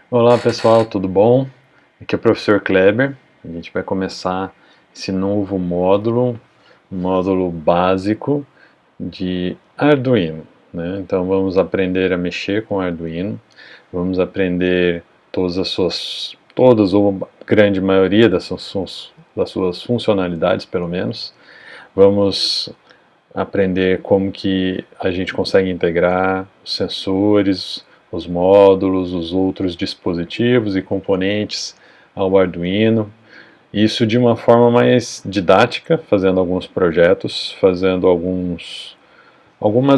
Olá pessoal, tudo bom? Aqui é o professor Kleber. A gente vai começar esse novo módulo, um módulo básico de Arduino, né? Então vamos aprender a mexer com Arduino, vamos aprender todas ou grande maioria das suas funcionalidades, pelo menos. Vamos aprender como que a gente consegue integrar os sensores, os módulos, os outros dispositivos e componentes ao Arduino. Isso de uma forma mais didática, fazendo alguns projetos, fazendo algumas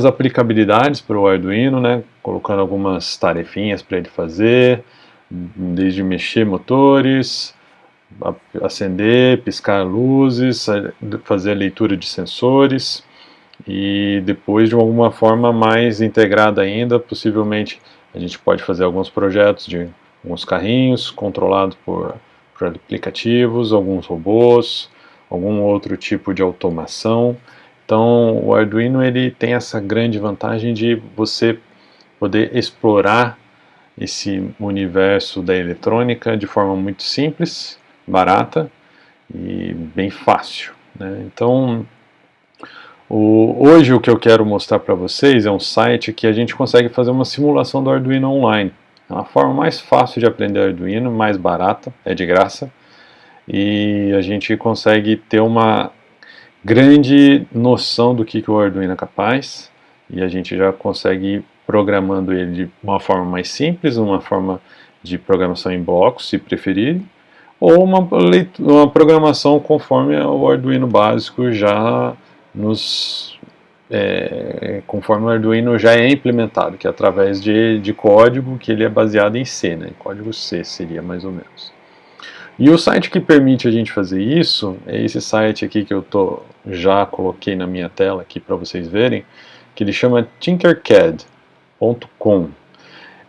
aplicabilidades para o Arduino, né? Colocando algumas tarefinhas para ele fazer, desde mexer motores, acender, piscar luzes, fazer a leitura de sensores e depois de alguma forma mais integrada ainda, possivelmente a gente pode fazer alguns projetos de alguns carrinhos controlados por aplicativos, alguns robôs, algum outro tipo de automação. Então o Arduino ele tem essa grande vantagem de você poder explorar esse universo da eletrônica de forma muito simples, barata e bem fácil, né? Então hoje o que eu quero mostrar para vocês é um site que a gente consegue fazer uma simulação do Arduino online. É uma forma mais fácil de aprender Arduino, mais barata, é de graça, e a gente consegue ter uma grande noção do que o Arduino é capaz, e a gente já consegue ir programando ele de uma forma mais simples, uma forma de programação em blocos, se preferir, ou uma programação conforme o Arduino básico já conforme o Arduino já é implementado, que é através de código que ele é baseado em C, né? Código C seria mais ou menos. E o site que permite a gente fazer isso é esse site aqui que já coloquei na minha tela aqui para vocês verem, que ele chama tinkercad.com.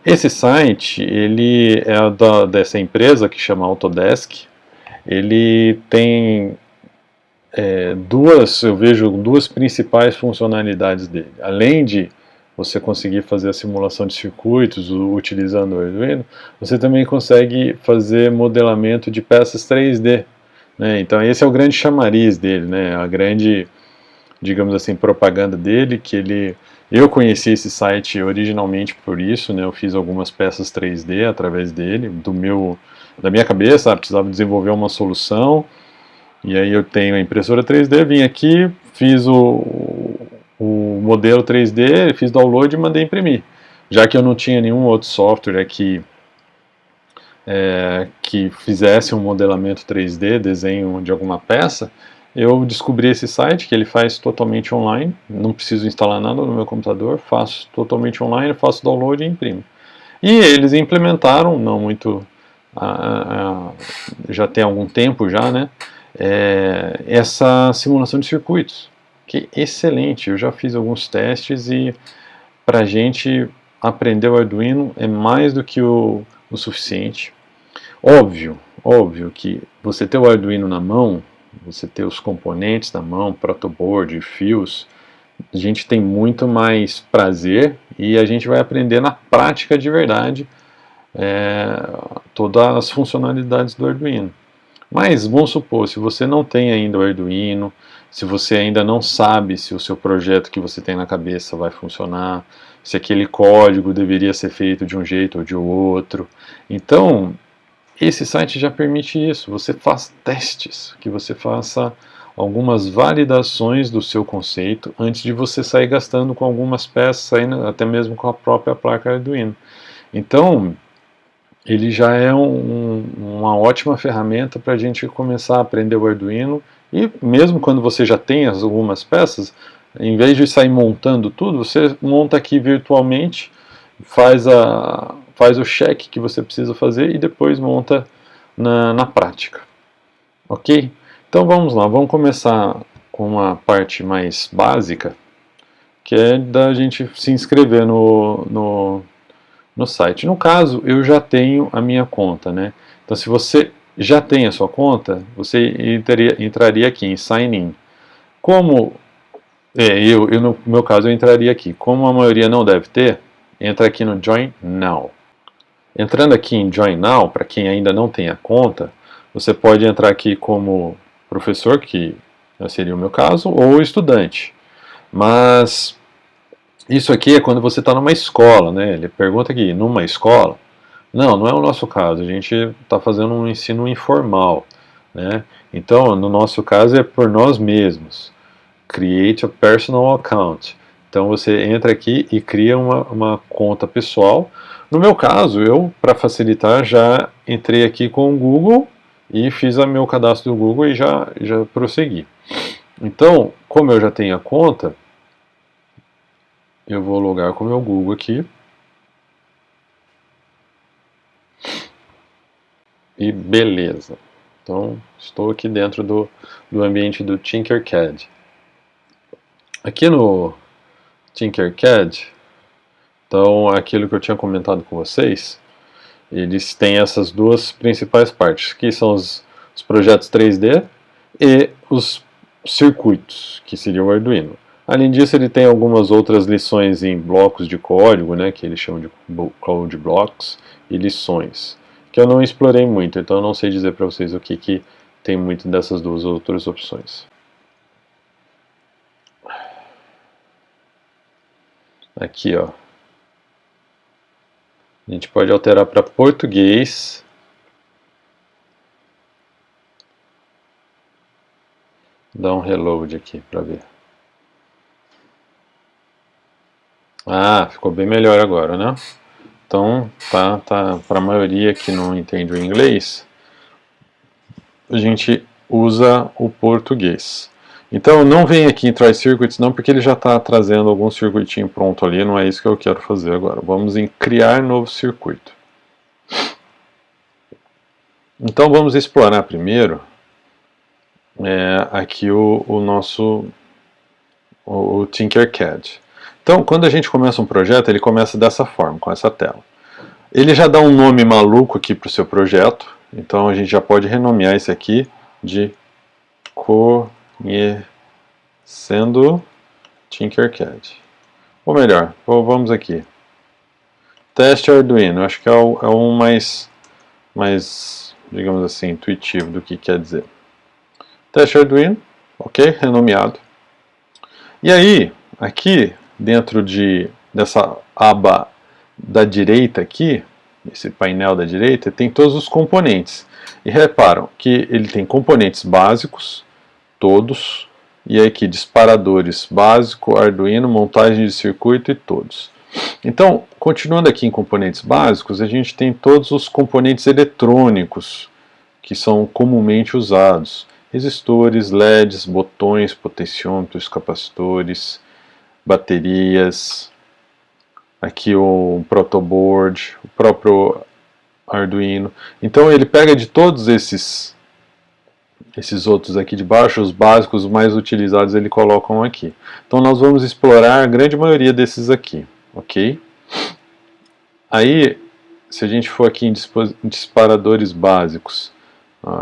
Esse site, ele é dessa empresa que chama Autodesk. Ele tem eu vejo duas principais funcionalidades dele. Além de você conseguir fazer a simulação de circuitos utilizando o Arduino, você também consegue fazer modelamento de peças 3D, né? Então esse é o grande chamariz dele, né? A grande, digamos assim, propaganda dele, eu conheci esse site originalmente por isso, né? Eu fiz algumas peças 3D através dele, da minha cabeça, precisava desenvolver uma solução. E aí eu tenho a impressora 3D, vim aqui, fiz o modelo 3D, fiz download e mandei imprimir. Já que eu não tinha nenhum outro software aqui que fizesse um modelamento 3D, desenho de alguma peça, eu descobri esse site que ele faz totalmente online, não preciso instalar nada no meu computador, faço totalmente online, faço download e imprimo. E eles implementaram, não muito, já tem algum tempo já, né? Essa simulação de circuitos, que é excelente. Eu já fiz alguns testes e para a gente aprender o Arduino é mais do que o suficiente. Óbvio que você ter o Arduino na mão, você ter os componentes na mão, protoboard, fios, a gente tem muito mais prazer e a gente vai aprender na prática de verdade todas as funcionalidades do Arduino. Mas vamos supor, se você não tem ainda o Arduino, se você ainda não sabe se o seu projeto que você tem na cabeça vai funcionar, se aquele código deveria ser feito de um jeito ou de outro, então esse site já permite isso. Você faz testes, que você faça algumas validações do seu conceito antes de você sair gastando com algumas peças, saindo até mesmo com a própria placa Arduino. Então, ele já é uma ótima ferramenta para a gente começar a aprender o Arduino, e mesmo quando você já tem algumas peças, em vez de sair montando tudo, você monta aqui virtualmente, faz o check que você precisa fazer e depois monta na prática. Ok? Então vamos lá, vamos começar com uma parte mais básica, que é da gente se inscrever no site. No caso, eu já tenho a minha conta, né? Então, se você já tem a sua conta, você entraria aqui em Sign In. Como no meu caso, eu entraria aqui. Como a maioria não deve ter, entra aqui no Join Now. Entrando aqui em Join Now, para quem ainda não tem a conta, você pode entrar aqui como professor, que seria o meu caso, ou estudante. Mas isso aqui é quando você está numa escola, né? Ele pergunta aqui, numa escola? Não, não é o nosso caso. A gente está fazendo um ensino informal, né? Então, no nosso caso é por nós mesmos. Create a personal account. Então você entra aqui e cria uma conta pessoal. No meu caso, eu, para facilitar, já entrei aqui com o Google e fiz o meu cadastro do Google e já prossegui. Então, como eu já tenho a conta, eu vou logar com o meu Google aqui. E beleza. Então, estou aqui dentro do ambiente do Tinkercad. Aqui no Tinkercad, então, aquilo que eu tinha comentado com vocês, eles têm essas duas principais partes, que são os projetos 3D e os circuitos, que seria o Arduino. Além disso, ele tem algumas outras lições em blocos de código, né, que eles chamam de code blocks, e lições, que eu não explorei muito, então eu não sei dizer para vocês o que tem muito dessas duas outras opções. Aqui, ó. A gente pode alterar para português. Dá um reload aqui para ver. Ah, ficou bem melhor agora, né? Então, tá para a maioria que não entende o inglês, a gente usa o português. Então, não vem aqui em Try Circuits não, porque ele já está trazendo algum circuitinho pronto ali, não é isso que eu quero fazer agora. Vamos em criar novo circuito. Então, vamos explorar primeiro aqui o nosso o Tinkercad. Então, quando a gente começa um projeto, ele começa dessa forma, com essa tela. Ele já dá um nome maluco aqui para o seu projeto, então a gente já pode renomear esse aqui de Conhecendo Tinkercad. Ou melhor, vamos aqui. Teste Arduino, acho que é o mais, digamos assim, intuitivo do que quer dizer. Teste Arduino, ok, renomeado. E aí, aqui, dentro dessa aba da direita aqui, esse painel da direita, tem todos os componentes. E reparam que ele tem componentes básicos, todos, e aqui disparadores básico, Arduino, montagem de circuito e todos. Então, continuando aqui em componentes básicos, a gente tem todos os componentes eletrônicos que são comumente usados. Resistores, LEDs, botões, potenciômetros, capacitores, baterias, aqui o protoboard, o próprio Arduino. Então ele pega de todos esses outros aqui de baixo, os básicos, os mais utilizados, ele colocam aqui. Então nós vamos explorar a grande maioria desses aqui, ok? Aí, se a gente for aqui em disparadores básicos,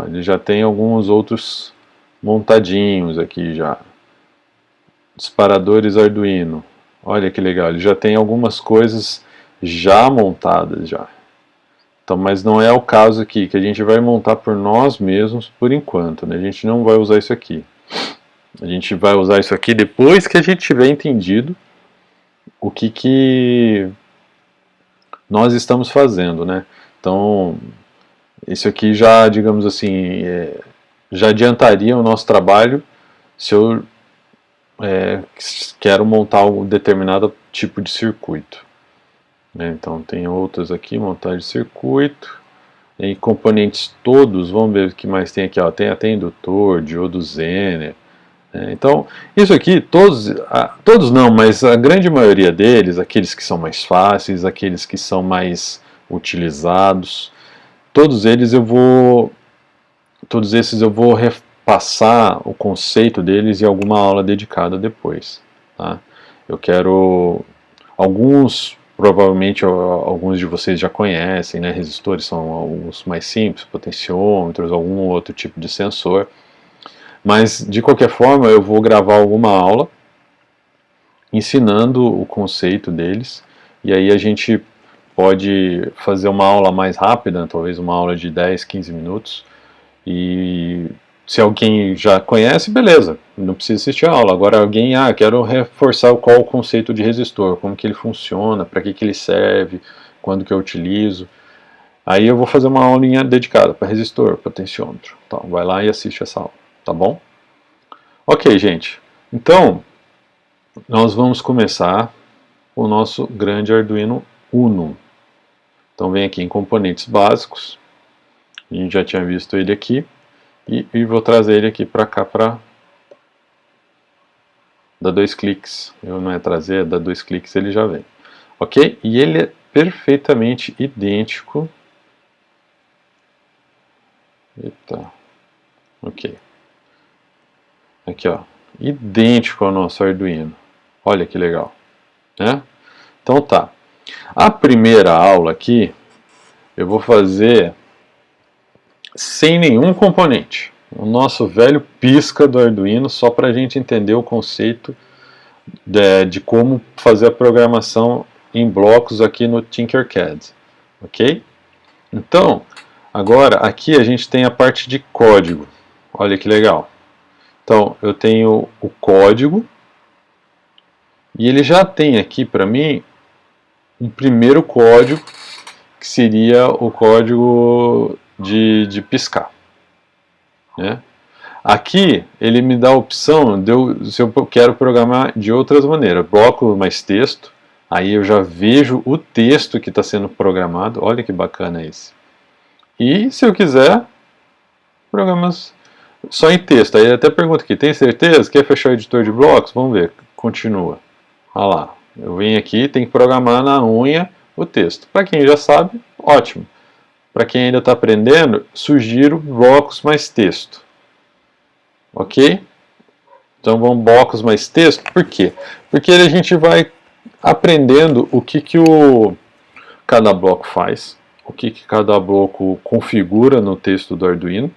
ele já tem alguns outros montadinhos aqui já. Disparadores Arduino. Olha que legal, ele já tem algumas coisas já montadas já. Então, mas não é o caso aqui, que a gente vai montar por nós mesmos por enquanto, né? A gente não vai usar isso aqui. A gente vai usar isso aqui depois que a gente tiver entendido o que nós estamos fazendo, né? Então, isso aqui já, digamos assim, já adiantaria o nosso trabalho se eu quero montar um determinado tipo de circuito. Então tem outros aqui, montagem de circuito, em componentes todos, vamos ver o que mais tem aqui, ó, tem até indutor, diodo Zener. Então, isso aqui, todos não, mas a grande maioria deles, aqueles que são mais fáceis, aqueles que são mais utilizados, todos esses eu vou repassar o conceito deles em alguma aula dedicada depois. Tá? Eu quero, provavelmente alguns de vocês já conhecem, né? Resistores são os mais simples, potenciômetros, algum outro tipo de sensor. Mas, de qualquer forma, eu vou gravar alguma aula ensinando o conceito deles, e aí a gente pode fazer uma aula mais rápida, talvez uma aula de 10, 15 minutos, e se alguém já conhece, beleza, não precisa assistir a aula. Agora alguém, quero reforçar qual o conceito de resistor, como que ele funciona, para que ele serve, quando que eu utilizo. Aí eu vou fazer uma aulinha dedicada para resistor, potenciômetro. Então, vai lá e assiste essa aula, tá bom? Ok, gente. Então, nós vamos começar o nosso grande Arduino Uno. Então, vem aqui em componentes básicos. A gente já tinha visto ele aqui. E vou trazer ele aqui para cá para dar 2 cliques. Eu não é trazer, dá 2 cliques ele já vem. Ok? E ele é perfeitamente idêntico. Eita. Ok. Aqui, ó. Idêntico ao nosso Arduino. Olha que legal. Né? Então tá. A primeira aula aqui eu vou fazer sem nenhum componente. O nosso velho pisca do Arduino, só para a gente entender o conceito de como fazer a programação em blocos aqui no Tinkercad. Ok? Então, agora aqui a gente tem a parte de código. Olha que legal. Então, eu tenho o código e ele já tem aqui para mim um primeiro código, que seria o código de piscar. Né? Aqui ele me dá a opção se eu quero programar de outras maneiras. Bloco mais texto, aí eu já vejo o texto que está sendo programado. Olha que bacana esse. E se eu quiser, programas só em texto. Aí ele até pergunta aqui, tem certeza? Quer fechar o editor de blocos? Vamos ver, continua. Olha lá, eu venho aqui, tem que programar na unha o texto. Para quem já sabe, ótimo. Para quem ainda está aprendendo, sugiro blocos mais texto. Ok? Então vamos blocos mais texto. Por quê? Porque a gente vai aprendendo o que cada bloco faz, o que cada bloco configura no texto do Arduino,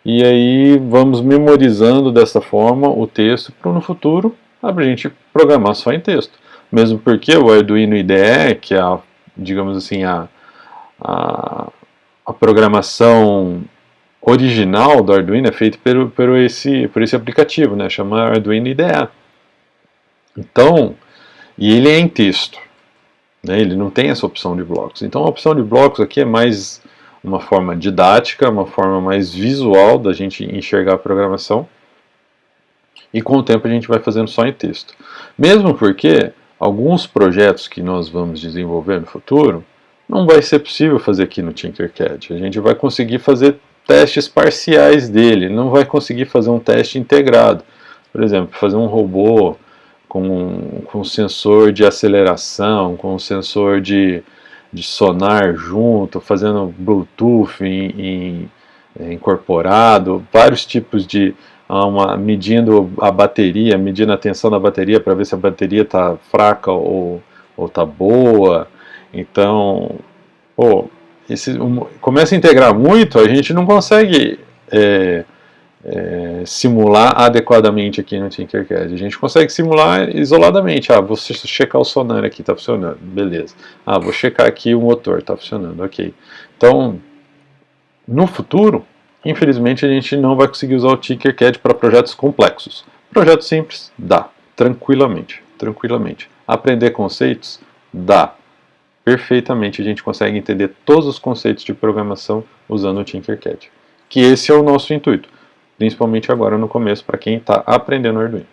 e aí vamos memorizando dessa forma o texto para no futuro a gente programar só em texto. Mesmo porque o Arduino IDE, que é digamos assim, a programação original do Arduino é feito por esse aplicativo, né, chama Arduino IDE. Então, e ele é em texto, né, ele não tem essa opção de blocos. Então a opção de blocos aqui é mais uma forma didática, uma forma mais visual da gente enxergar a programação, e com o tempo a gente vai fazendo só em texto. Mesmo porque alguns projetos que nós vamos desenvolver no futuro, não vai ser possível fazer aqui no Tinkercad. A gente vai conseguir fazer testes parciais dele, não vai conseguir fazer um teste integrado. Por exemplo, fazer um robô com sensor de aceleração, com sensor de sonar junto, fazendo Bluetooth incorporado, vários tipos de medindo a bateria, medindo a tensão da bateria para ver se a bateria está fraca ou está boa. Então, começa a integrar muito, a gente não consegue simular adequadamente aqui no Tinkercad. A gente consegue simular isoladamente. Vou checar o sonar aqui, está funcionando, beleza. Vou checar aqui o motor, está funcionando, ok. Então, no futuro, infelizmente a gente não vai conseguir usar o Tinkercad para projetos complexos. Projetos simples, dá, tranquilamente. Aprender conceitos, dá. Perfeitamente a gente consegue entender todos os conceitos de programação usando o Tinkercad. Que esse é o nosso intuito, principalmente agora no começo, para quem está aprendendo Arduino.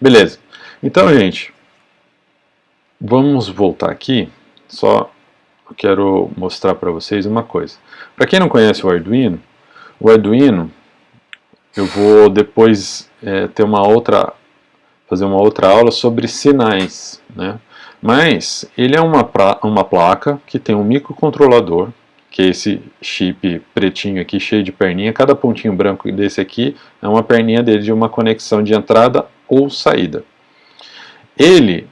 Beleza, então gente, vamos voltar aqui, só quero mostrar para vocês uma coisa. Para quem não conhece o Arduino, eu vou depois fazer uma outra aula sobre sinais, né? Mas ele é uma placa que tem um microcontrolador, que é esse chip pretinho aqui, cheio de perninha. Cada pontinho branco desse aqui é uma perninha dele de uma conexão de entrada ou saída. Ele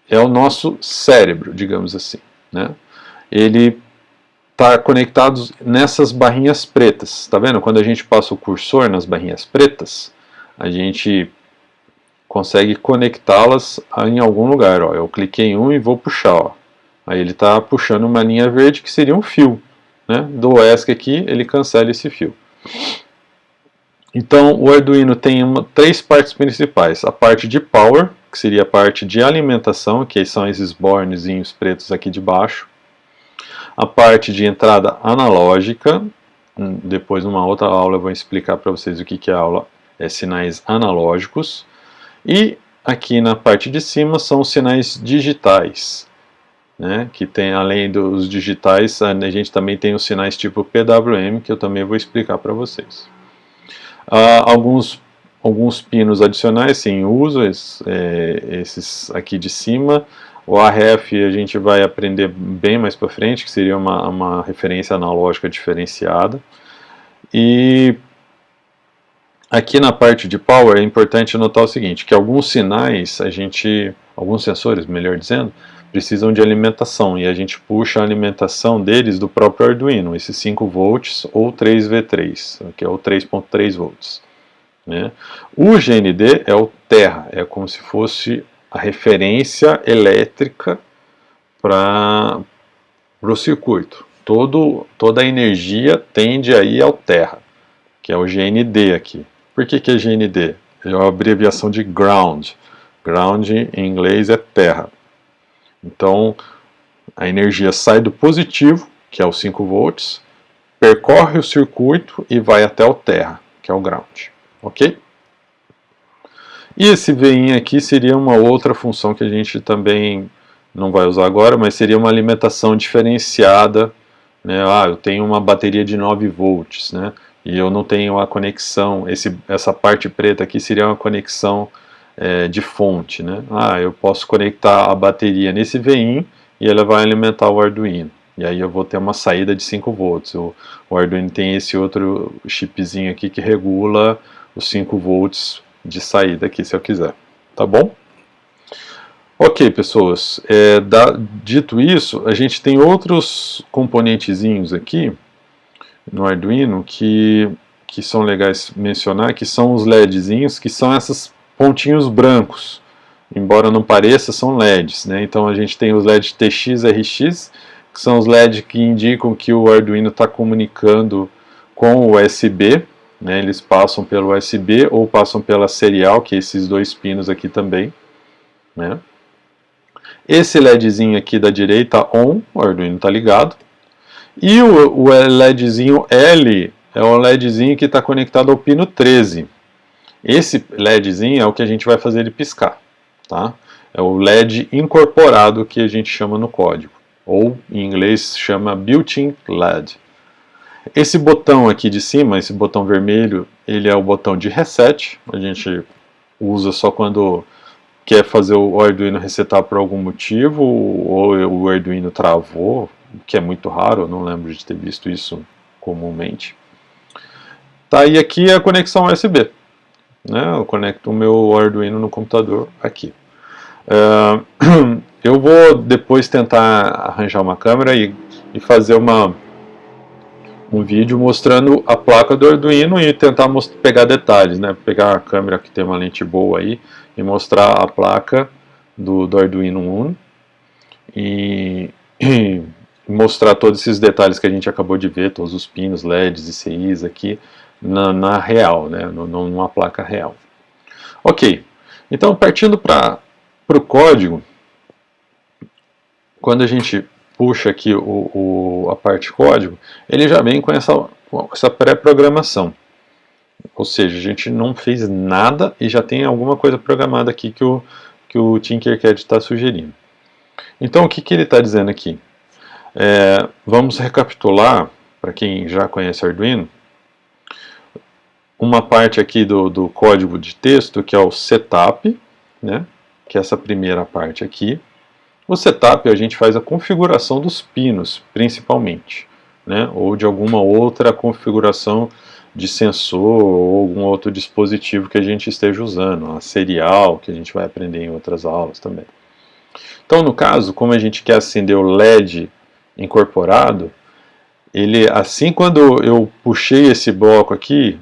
é o nosso cérebro, digamos assim, né? Ele está conectado nessas barrinhas pretas. Está vendo? Quando a gente passa o cursor nas barrinhas pretas, a gente consegue conectá-las em algum lugar. Eu cliquei em um e vou puxar. Aí ele está puxando uma linha verde que seria um fio, né? Do ESC aqui, ele cancela esse fio. Então, o Arduino tem três partes principais. A parte de power, que seria a parte de alimentação, que são esses bornezinhos pretos aqui de baixo. A parte de entrada analógica, depois numa outra aula eu vou explicar para vocês o que é aula, sinais analógicos. E aqui na parte de cima são os sinais digitais, né? Que tem, além dos digitais, a gente também tem os sinais tipo PWM, que eu também vou explicar para vocês. Alguns pinos adicionais sem uso, esses aqui de cima. O RF a gente vai aprender bem mais para frente, que seria uma referência analógica diferenciada. E aqui na parte de power é importante notar o seguinte, que alguns sinais, alguns sensores, melhor dizendo, precisam de alimentação, e a gente puxa a alimentação deles do próprio Arduino, esses 5 volts ou 3V3, que é o 3.3 volts. Né? O GND é o terra, é como se fosse a referência elétrica para o circuito. Toda a energia tende a ir ao terra, que é o GND aqui. Por que é GND? É uma abreviação de ground. Ground em inglês é terra. Então, a energia sai do positivo, que é os 5 volts, percorre o circuito e vai até o terra, que é o ground. Ok? E esse VIN aqui seria uma outra função que a gente também não vai usar agora, mas seria uma alimentação diferenciada. Né? Eu tenho uma bateria de 9 volts, né? E eu não tenho a conexão, essa parte preta aqui seria uma conexão de fonte. Né? Eu posso conectar a bateria nesse VIN e ela vai alimentar o Arduino. E aí eu vou ter uma saída de 5 volts. O Arduino tem esse outro chipzinho aqui que regula os 5 volts de saída aqui, se eu quiser. Tá bom? Ok, pessoas. Dito isso, a gente tem outros componentezinhos aqui no Arduino que são legais mencionar, que são os LEDzinhos, que são esses pontinhos brancos. Embora não pareça, são LEDs. Né? Então a gente tem os LEDs TX, RX, que são os LEDs que indicam que o Arduino está comunicando com o USB. Né? Eles passam pelo USB ou passam pela serial, que é esses dois pinos aqui também. Né? Esse LEDzinho aqui da direita on, o Arduino está ligado. E o LEDzinho L é o LEDzinho que está conectado ao pino 13. Esse LEDzinho é o que a gente vai fazer ele piscar. Tá? É o LED incorporado que a gente chama no código. Ou em inglês chama built-in LED. Esse botão aqui de cima, esse botão vermelho, ele é o botão de reset. A gente usa só quando quer fazer o Arduino resetar por algum motivo, ou o Arduino travou, que é muito raro, eu não lembro de ter visto isso comumente. Tá, e aqui é a conexão USB. Né? Eu conecto o meu Arduino no computador aqui. Eu vou depois tentar arranjar uma câmera e fazer um vídeo mostrando a placa do Arduino e tentar pegar detalhes, né? Pegar a câmera que tem uma lente boa aí e mostrar a placa do Arduino Uno e mostrar todos esses detalhes que a gente acabou de ver, todos os pinos, LEDs, ICIs aqui na real, né? Numa placa real. Ok, então partindo para o código, quando a gente puxa aqui a parte código, ele já vem com essa pré-programação. Ou seja, a gente não fez nada e já tem alguma coisa programada aqui que o Tinkercad está sugerindo. Então, o que ele está dizendo aqui? Vamos recapitular, para quem já conhece Arduino, uma parte aqui do código de texto, que é o setup, né? Que é essa primeira parte aqui. O setup a gente faz a configuração dos pinos, principalmente, né? Ou de alguma outra configuração de sensor ou algum outro dispositivo que a gente esteja usando, a serial, que a gente vai aprender em outras aulas também. Então, no caso, como a gente quer acender o LED incorporado, assim quando eu puxei esse bloco aqui,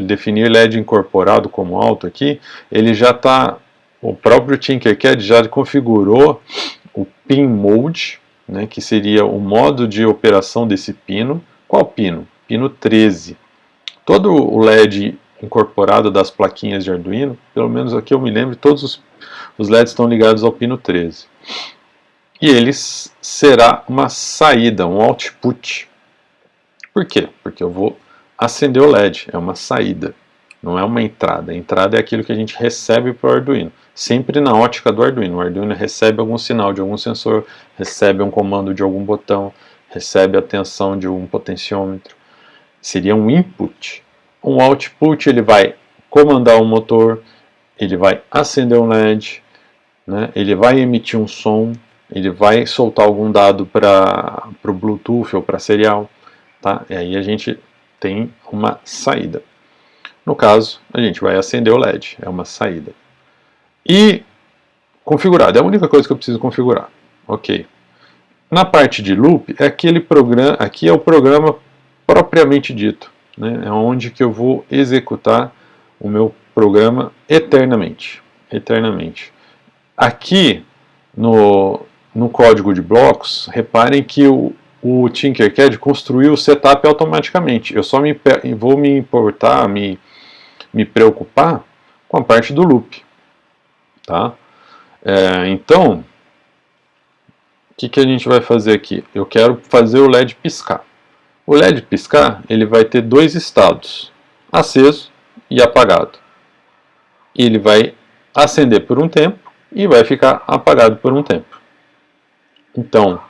definir LED incorporado como alto aqui, ele já está, o próprio Tinkercad já configurou o pin mode, né, que seria o modo de operação desse pino. Qual pino? Pino 13. Todo o LED incorporado das plaquinhas de Arduino, pelo menos aqui eu me lembro, todos os LEDs estão ligados ao pino 13. E eles será uma saída, um output. Por quê? Porque eu vou acender o LED, é uma saída, não é uma entrada. A entrada é aquilo que a gente recebe para o Arduino, sempre na ótica do Arduino. O Arduino recebe algum sinal de algum sensor, recebe um comando de algum botão, recebe a tensão de um potenciômetro. Seria um input. Um output, ele vai comandar um motor, ele vai acender um LED, né? Ele vai emitir um som, ele vai soltar algum dado para o Bluetooth ou para serial, tá? E aí a gente tem uma saída. No caso, a gente vai acender o LED, é uma saída. E configurado, é a única coisa que eu preciso configurar. Ok. Na parte de loop, é aquele programa, aqui é o programa propriamente dito, né? É onde que eu vou executar o meu programa eternamente. Aqui no código de blocos, reparem que o Tinkercad construiu o setup automaticamente. Eu só vou me importar, me preocupar com a parte do loop. Tá? Então, o que a gente vai fazer aqui? Eu quero fazer o LED piscar. O LED piscar, ele vai ter dois estados, aceso e apagado. E ele vai acender por um tempo e vai ficar apagado por um tempo. Então,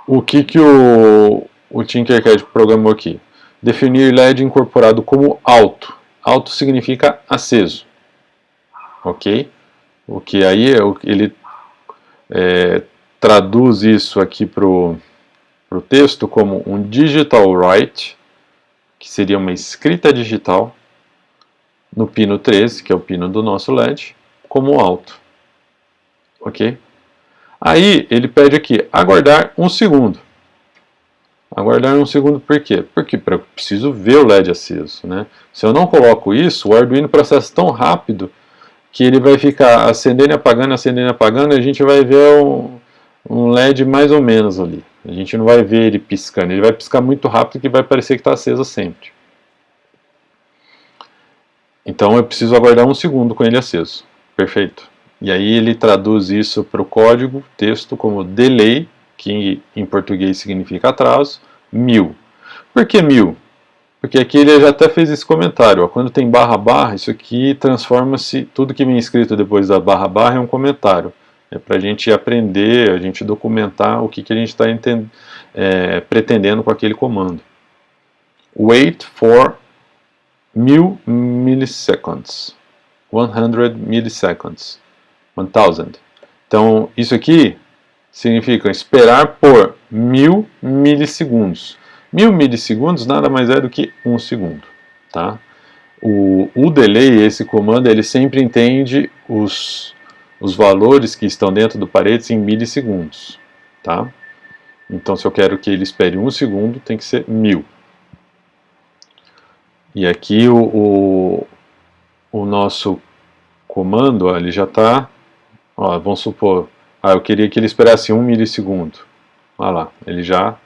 o que o Tinkercad programou aqui? Definir LED incorporado como alto. Alto significa aceso. Ok? O que aí ele traduz isso aqui para o texto como um digital write, que seria uma escrita digital, no pino 13, que é o pino do nosso LED, como alto. Ok? Aí ele pede aqui, aguardar um segundo. Aguardar um segundo por quê? Porque eu preciso ver o LED aceso, né? Se eu não coloco isso, o Arduino processa tão rápido que ele vai ficar acendendo e apagando, e a gente vai ver um LED mais ou menos ali. A gente não vai ver ele piscando, ele vai piscar muito rápido que vai parecer que está aceso sempre. Então eu preciso aguardar um segundo com ele aceso. Perfeito. E aí ele traduz isso para o código, texto, como delay, que em português significa atraso, 1000. Por que 1000? Porque aqui ele já até fez esse comentário. Ó, quando tem barra barra, isso aqui transforma-se, tudo que vem escrito depois da barra barra é um comentário. É para a gente aprender, a gente documentar o que a gente está pretendendo com aquele comando. Wait for 1000 milliseconds. 100 milliseconds. 1000. Então, isso aqui significa esperar por 1000 milissegundos. 1000 milissegundos nada mais é do que 1 segundo. Tá? O delay, esse comando, ele sempre entende os valores que estão dentro do paredes em milissegundos. Tá? Então, se eu quero que ele espere 1 segundo, tem que ser 1000. E aqui o nosso comando, ó, ele já está... Vamos supor, eu queria que ele esperasse 1 milissegundo. Olha lá, ele já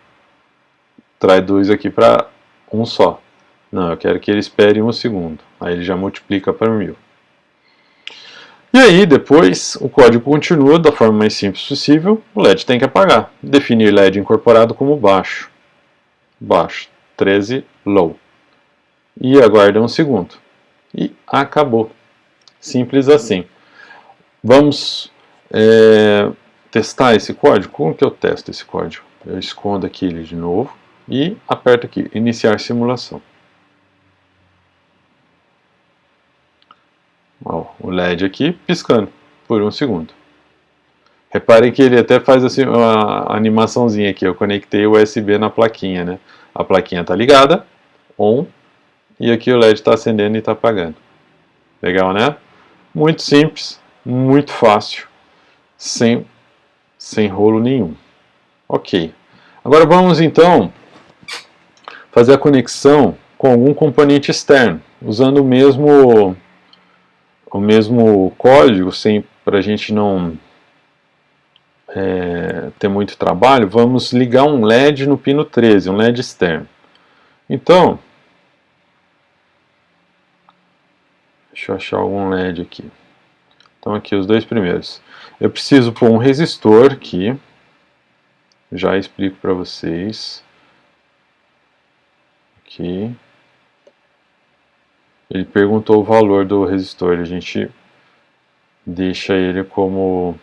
traduz aqui para um só. Não, eu quero que ele espere 1 segundo. Aí ele já multiplica para 1000. E aí, depois, o código continua da forma mais simples possível. O LED tem que apagar. Definir LED incorporado como baixo. Baixo. 13, low. E aguarda 1 segundo. E acabou. Simples assim. Vamos testar esse código. Como que eu testo esse código? Eu escondo aqui ele de novo e aperto aqui, iniciar simulação. Ó, o LED aqui piscando por 1 segundo. Reparem que ele até faz assim uma animaçãozinha aqui. Eu conectei o USB na plaquinha, né? A plaquinha está ligada, on, e aqui o LED está acendendo e está apagando. Legal, né? Muito simples, muito fácil, sem rolo nenhum. Ok. Agora vamos então fazer a conexão com algum componente externo, usando o mesmo código, para a gente não ter muito trabalho, vamos ligar um LED no pino 13, um LED externo. Então, deixa eu achar algum LED aqui. Então aqui os dois primeiros. Eu preciso pôr um resistor aqui. Já explico para vocês. Aqui. Ele perguntou o valor do resistor. A gente deixa ele como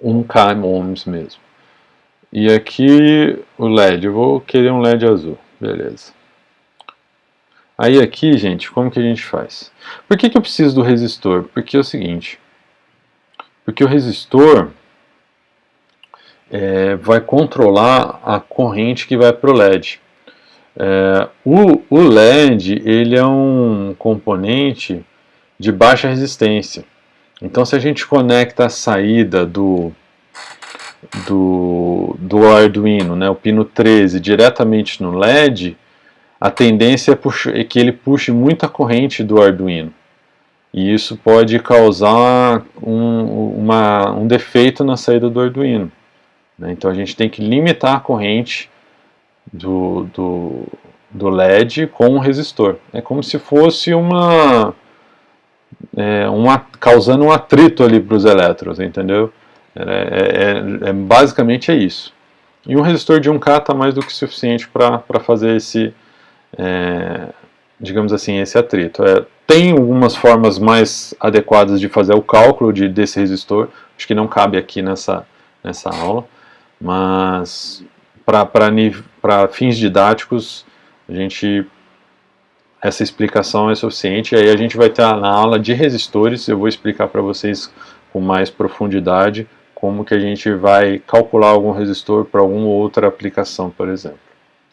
1K ohms mesmo. E aqui o LED. Eu vou querer um LED azul. Beleza. Aí aqui, gente, como que a gente faz? Por que eu preciso do resistor? Porque é o seguinte. Porque o resistor vai controlar a corrente que vai para o LED. O LED ele é um componente de baixa resistência. Então, se a gente conecta a saída do Arduino, né, o pino 13, diretamente no LED, a tendência é que ele puxe muita corrente do Arduino. E isso pode causar um defeito na saída do Arduino. Né? Então a gente tem que limitar a corrente do LED com um resistor. É como se fosse causando um atrito ali para os elétrons, entendeu? Basicamente é isso. E um resistor de 1K está mais do que suficiente para fazer esse, digamos assim, esse atrito. Tem algumas formas mais adequadas de fazer o cálculo desse resistor, acho que não cabe aqui nessa aula, mas para fins didáticos, essa explicação é suficiente. Aí a gente vai ter na aula de resistores, eu vou explicar para vocês com mais profundidade como que a gente vai calcular algum resistor para alguma outra aplicação, por exemplo.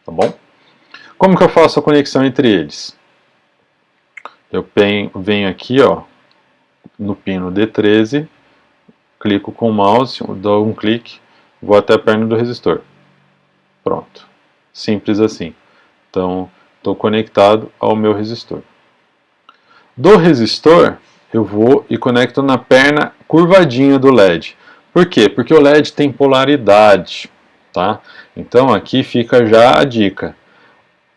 Tá bom? Como que eu faço a conexão entre eles? Eu venho aqui, ó, no pino D13, clico com o mouse, dou um clique, vou até a perna do resistor. Pronto. Simples assim. Então, estou conectado ao meu resistor. Do resistor, eu vou e conecto na perna curvadinha do LED. Por quê? Porque o LED tem polaridade, tá? Então, aqui fica já a dica.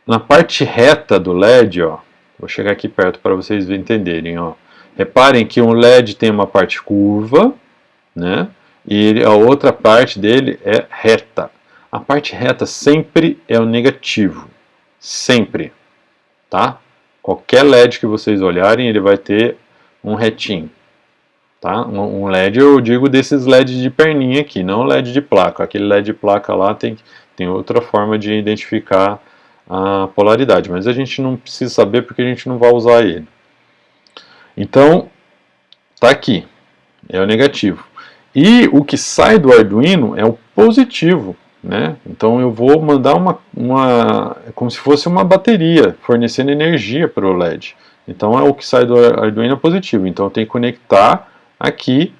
Na parte reta do LED, ó, vou chegar aqui perto para vocês entenderem, ó. Reparem que um LED tem uma parte curva, né? E a outra parte dele é reta. A parte reta sempre é o negativo. Sempre. Tá? Qualquer LED que vocês olharem, ele vai ter um retinho. Tá? Um LED, eu digo desses LEDs de perninha aqui, não LED de placa. Aquele LED de placa lá tem outra forma de identificar a polaridade, mas a gente não precisa saber porque a gente não vai usar ele. Então, tá aqui, é o negativo. E o que sai do Arduino é o positivo, né? Então eu vou mandar como se fosse uma bateria, fornecendo energia para o LED. Então o que sai do Arduino é positivo, então eu tenho que conectar aqui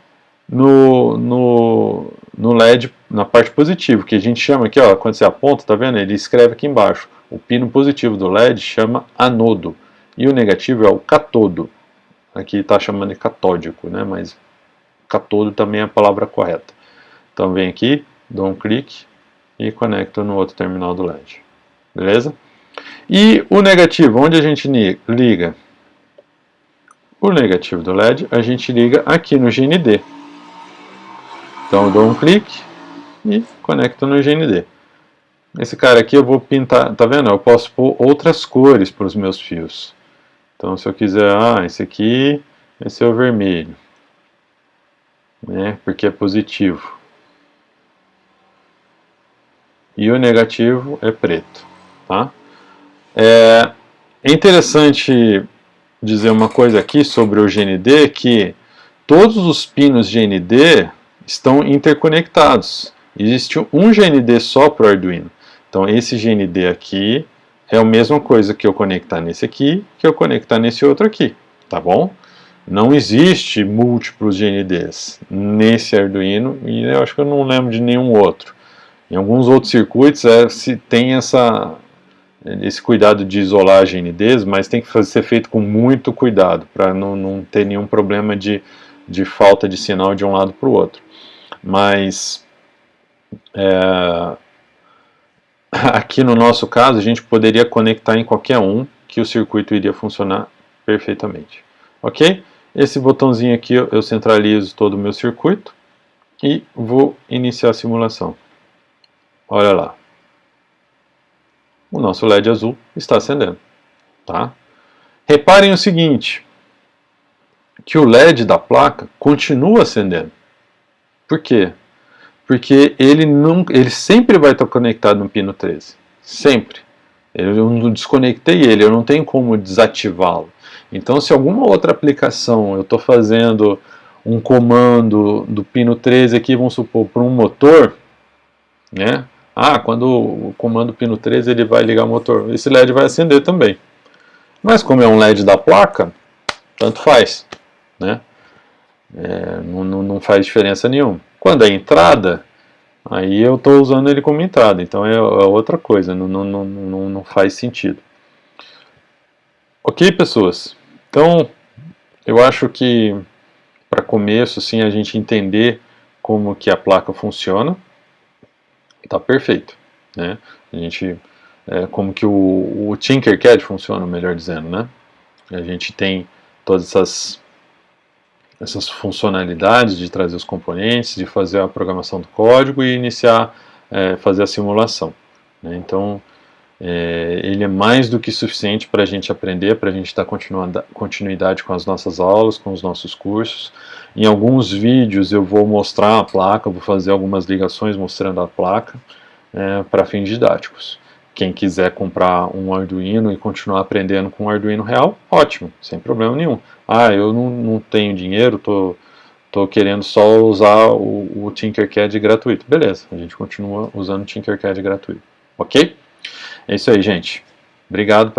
no LED, na parte positiva, que a gente chama aqui, ó, quando você aponta, tá vendo? Ele escreve aqui embaixo. O pino positivo do LED chama anodo e o negativo é o catodo. Aqui está chamando de catódico, né? Mas catodo também é a palavra correta. Então vem aqui, dou um clique e conecto no outro terminal do LED. Beleza? E o negativo, onde a gente liga? O negativo do LED a gente liga aqui no GND. Então eu dou um clique e conecto no GND. Esse cara aqui eu vou pintar, tá vendo? Eu posso pôr outras cores para os meus fios. Então se eu quiser, esse aqui, esse é o vermelho, né? Porque é positivo. E o negativo é preto, tá? É interessante dizer uma coisa aqui sobre o GND, que todos os pinos GND estão interconectados. Existe um GND só para o Arduino. Então esse GND aqui é a mesma coisa que eu conectar nesse aqui, que eu conectar nesse outro aqui, tá bom? Não existe múltiplos GNDs nesse Arduino, e eu acho que eu não lembro de nenhum outro. Em alguns outros circuitos se tem esse cuidado de isolar GNDs, mas tem que ser feito com muito cuidado, para não ter nenhum problema de falta de sinal de um lado para o outro. mas aqui no nosso caso a gente poderia conectar em qualquer um que o circuito iria funcionar perfeitamente. Ok? Esse botãozinho aqui eu centralizo todo o meu circuito e vou iniciar a simulação. Olha lá. O nosso LED azul está acendendo. Tá? Reparem o seguinte, que o LED da placa continua acendendo. Por quê? Porque ele sempre vai estar conectado no pino 13. Sempre. Eu não desconectei ele, eu não tenho como desativá-lo. Então, se alguma outra aplicação eu estou fazendo um comando do pino 13 aqui, vamos supor, para um motor, né? Quando o comando pino 13 ele vai ligar o motor, esse LED vai acender também. Mas como é um LED da placa, tanto faz, né? Não faz diferença nenhuma. Quando é entrada, aí eu estou usando ele como entrada, então é outra coisa, não faz sentido. Ok, pessoas? Então, eu acho que para começo, sim, a gente entender como que a placa funciona, está perfeito, né? A gente, como que o Tinkercad funciona, melhor dizendo, né? A gente tem todas essas funcionalidades de trazer os componentes, de fazer a programação do código e iniciar, fazer a simulação, né? Então, ele é mais do que suficiente para a gente aprender, para a gente dar continuidade com as nossas aulas, com os nossos cursos. Em alguns vídeos eu vou mostrar a placa, vou fazer algumas ligações mostrando a placa para fins didáticos. Quem quiser comprar um Arduino e continuar aprendendo com um Arduino real, ótimo, sem problema nenhum. Eu não tenho dinheiro, tô querendo só usar o Tinkercad gratuito. Beleza, a gente continua usando o Tinkercad gratuito. Ok? É isso aí, gente. Obrigado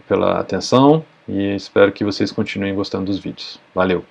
pela atenção e espero que vocês continuem gostando dos vídeos. Valeu!